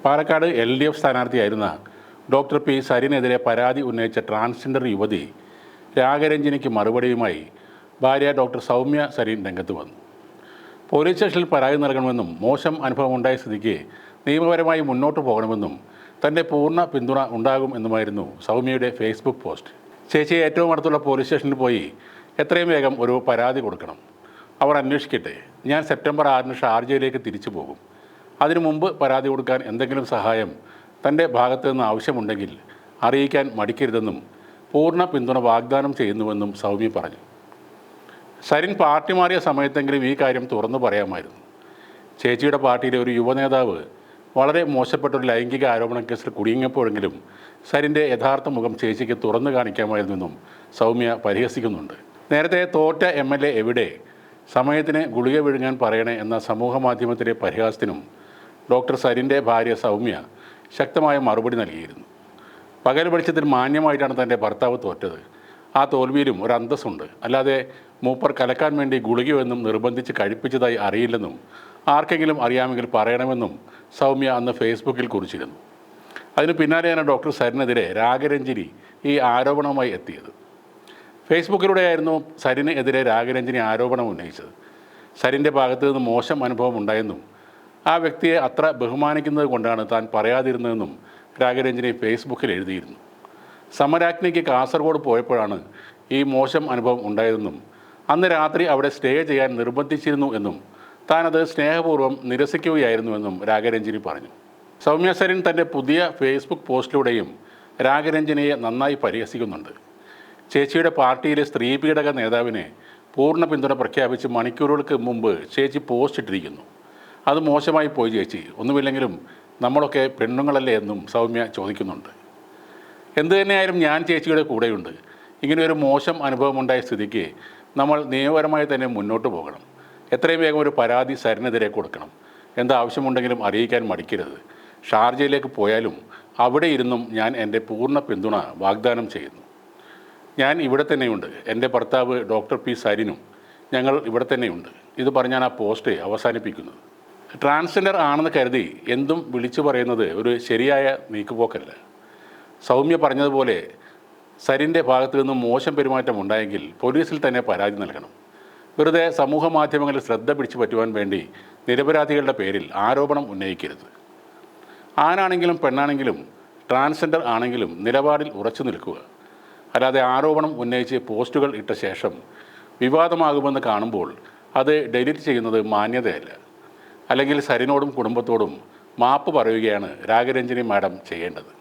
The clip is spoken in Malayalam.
പാലക്കാട് LDF സ്ഥാനാർത്ഥിയായിരുന്ന ഡോക്ടർ പി സരിനെതിരെ പരാതി ഉന്നയിച്ച ട്രാൻസ്ജെൻഡർ യുവതി രാഗരഞ്ജിനിക്ക് മറുപടിയുമായി ഭാര്യ ഡോക്ടർ സൗമ്യ സരിൻ രംഗത്ത് വന്നു. പോലീസ് സ്റ്റേഷനിൽ പരാതി നൽകണമെന്നും മോശം അനുഭവം ഉണ്ടായ സ്ഥിതിക്ക് നിയമപരമായി മുന്നോട്ട് പോകണമെന്നും തൻ്റെ പൂർണ്ണ പിന്തുണ ഉണ്ടാകും എന്നുമായിരുന്നു സൗമ്യയുടെ ഫേസ്ബുക്ക് പോസ്റ്റ്. ചേച്ചി ഏറ്റവും അടുത്തുള്ള പോലീസ് സ്റ്റേഷനിൽ പോയി എത്രയും വേഗം ഒരു പരാതി കൊടുക്കണം. അവർ അന്വേഷിക്കട്ടെ. ഞാൻ സെപ്റ്റംബർ 6 ഷാർജയിലേക്ക് തിരിച്ചു പോകും. അതിനു മുമ്പ് പരാതി കൊടുക്കാൻ എന്തെങ്കിലും സഹായം തൻ്റെ ഭാഗത്തു നിന്ന് ആവശ്യമുണ്ടെങ്കിൽ അറിയിക്കാൻ മടിക്കരുതെന്നും പൂർണ്ണ പിന്തുണ വാഗ്ദാനം ചെയ്യുന്നുവെന്നും സൗമ്യ പറഞ്ഞു. സരിൻ പാർട്ടി മാറിയ സമയത്തെങ്കിലും ഈ കാര്യം തുറന്നു പറയാമായിരുന്നു. ചേച്ചിയുടെ പാർട്ടിയിലെ ഒരു യുവനേതാവ് വളരെ മോശപ്പെട്ടൊരു ലൈംഗിക ആരോപണ കേസിൽ കുടുങ്ങിയപ്പോഴെങ്കിലും സരിൻ്റെ യഥാർത്ഥ മുഖം ചേച്ചിക്ക് തുറന്നു കാണിക്കാമായിരുന്നെന്നും സൗമ്യ പരിഹസിക്കുന്നുണ്ട്. നേരത്തെ തോറ്റ MLA എവിടെ, സമയത്തിന് ഗുളിക വിഴുങ്ങാൻ പറയണേ എന്ന സമൂഹ മാധ്യമത്തിലെ പരിഹാസത്തിനും ഡോക്ടർ സരിൻ്റെ ഭാര്യ സൗമ്യ ശക്തമായ മറുപടി നൽകിയിരുന്നു. പകൽ വെളിച്ചത്തിൽ മാന്യമായിട്ടാണ് തൻ്റെ ഭർത്താവ് തോറ്റത്. ആ തോൽവിയിലും ഒരു അന്തസ്സുണ്ട്. അല്ലാതെ മൂപ്പർ കലക്കാൻ വേണ്ടി ഗുളികയൊന്നും നിർബന്ധിച്ച് കഴിപ്പിച്ചതായി അറിയില്ലെന്നും ആർക്കെങ്കിലും അറിയാമെങ്കിൽ പറയണമെന്നും സൗമ്യ അന്ന് ഫേസ്ബുക്കിൽ കുറിച്ചിരുന്നു. അതിന് പിന്നാലെയാണ് ഡോക്ടർ സരിനെതിരെ രാഗരഞ്ജിനി ഈ ആരോപണവുമായി എത്തിയത്. ഫേസ്ബുക്കിലൂടെയായിരുന്നു സരിന് എതിരെ രാഗരഞ്ജിനി ആരോപണം ഉന്നയിച്ചത്. സരിൻ്റെ ഭാഗത്തു നിന്ന് മോശം അനുഭവം ഉണ്ടായെന്നും ആ വ്യക്തിയെ അത്ര ബഹുമാനിക്കുന്നത് കൊണ്ടാണ് താൻ പറയാതിരുന്നതെന്നും രാഗരഞ്ജിനി ഫേസ്ബുക്കിൽ എഴുതിയിരുന്നു. സമരാജ്ഞിക്ക് കാസർഗോഡ് പോയപ്പോഴാണ് ഈ മോശം അനുഭവം ഉണ്ടായതെന്നും അന്ന് രാത്രി അവിടെ സ്റ്റേ ചെയ്യാൻ നിർബന്ധിച്ചിരുന്നു എന്നും താനത് സ്നേഹപൂർവ്വം നിരസിക്കുകയായിരുന്നുവെന്നും രാഗരഞ്ജിനി പറഞ്ഞു. സൗമ്യ സരിൻ തൻ്റെ പുതിയ ഫേസ്ബുക്ക് പോസ്റ്റിലൂടെയും രാഗരഞ്ജിനിയെ നന്നായി പരിഹസിക്കുന്നുണ്ട്. ചേച്ചിയുടെ പാർട്ടിയിലെ സ്ത്രീപീഡക നേതാവിനെ പൂർണ്ണ പിന്തുണ പ്രഖ്യാപിച്ച് മണിക്കൂറുകൾക്ക് മുമ്പ് ചേച്ചി പോസ്റ്റ് ഇട്ടിരിക്കുന്നു. അത് മോശമായി പോയി ചേച്ചി, ഒന്നുമില്ലെങ്കിലും നമ്മളൊക്കെ പെണ്ണുങ്ങളല്ലേ എന്നും സൗമ്യ ചോദിക്കുന്നുണ്ട്. എന്തു തന്നെയായാലും ഞാൻ ചേച്ചിയുടെ കൂടെയുണ്ട്. ഇങ്ങനെയൊരു മോശം അനുഭവമുണ്ടായ സ്ഥിതിക്ക് നമ്മൾ നിയമപരമായി തന്നെ മുന്നോട്ട് പോകണം. എത്രയും വേഗം ഒരു പരാതി സരിനെതിരെ കൊടുക്കണം. എന്താവശ്യമുണ്ടെങ്കിലും അറിയിക്കാൻ മടിക്കരുത്. ഷാർജയിലേക്ക് പോയാലും അവിടെ ഇരുന്നും ഞാൻ എൻ്റെ പൂർണ്ണ പിന്തുണ വാഗ്ദാനം ചെയ്യുന്നു. ഞാൻ ഇവിടെ തന്നെയുണ്ട്. എൻ്റെ ഭർത്താവ് ഡോക്ടർ പി സരിനും ഞങ്ങൾ ഇവിടെ തന്നെയുണ്ട്. ഇത് പറഞ്ഞാണ് ആ പോസ്റ്റ് അവസാനിപ്പിക്കുന്നത്. ട്രാൻസ്ജെൻഡർ ആണെന്ന് കരുതി എന്തും വിളിച്ചു പറയുന്നത് ഒരു ശരിയായ നീക്കുപോക്കല്ല. സൗമ്യ പറഞ്ഞതുപോലെ സരിൻ്റെ ഭാഗത്തു നിന്നും മോശം പെരുമാറ്റം ഉണ്ടായെങ്കിൽ പോലീസിൽ തന്നെ പരാതി നൽകണം. വെറുതെ സമൂഹ മാധ്യമങ്ങളിൽ ശ്രദ്ധ പിടിച്ചു പറ്റുവാൻ വേണ്ടി നിരപരാധികളുടെ പേരിൽ ആരോപണം ഉന്നയിക്കരുത്. ആണാണെങ്കിലും പെണ്ണാണെങ്കിലും ട്രാൻസ്ജെൻഡർ ആണെങ്കിലും നിലപാടിൽ ഉറച്ചു നിൽക്കുക. അല്ലാതെ ആരോപണം ഉന്നയിച്ച് പോസ്റ്റുകൾ ഇട്ട ശേഷം വിവാദമാകുമെന്ന് കാണുമ്പോൾ അത് ഡിലീറ്റ് ചെയ്യുന്നത് മാന്യതയല്ല. അല്ലെങ്കിൽ സരിനോടും കുടുംബത്തോടും മാപ്പ് പറയുകയാണ് രാഗരഞ്ജിനി മാഡം ചെയ്യേണ്ടത്.